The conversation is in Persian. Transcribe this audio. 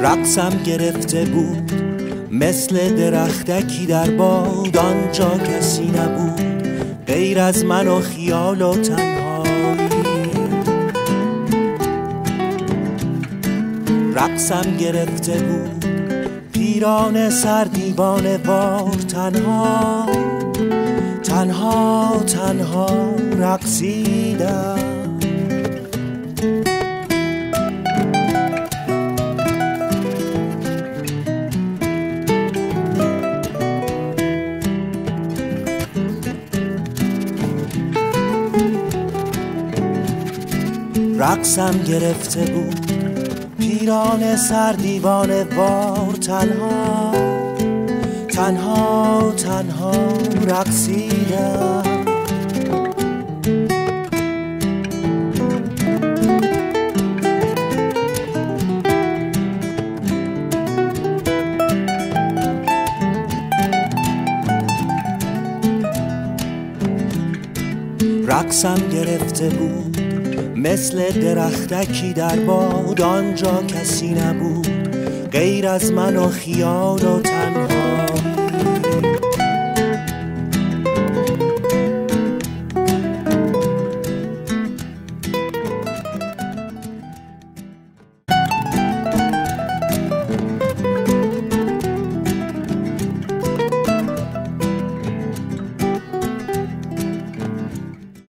رقصم گرفته بود مثل درختکی در باد، آنجا کسی نبود غیر از من و خیال و تنهایی. رقصم گرفته بود پیرانه سر دیوانه وار، تنها تنها تنها رقصیدم. رقصم گرفته بود پیرانه سر دیوانه وار، تنها تنها تنها رقصیدم. رقصم گرفته بود مثل درختکی در باد، آنجا کسی نبود غیر از من و خیال و تنها.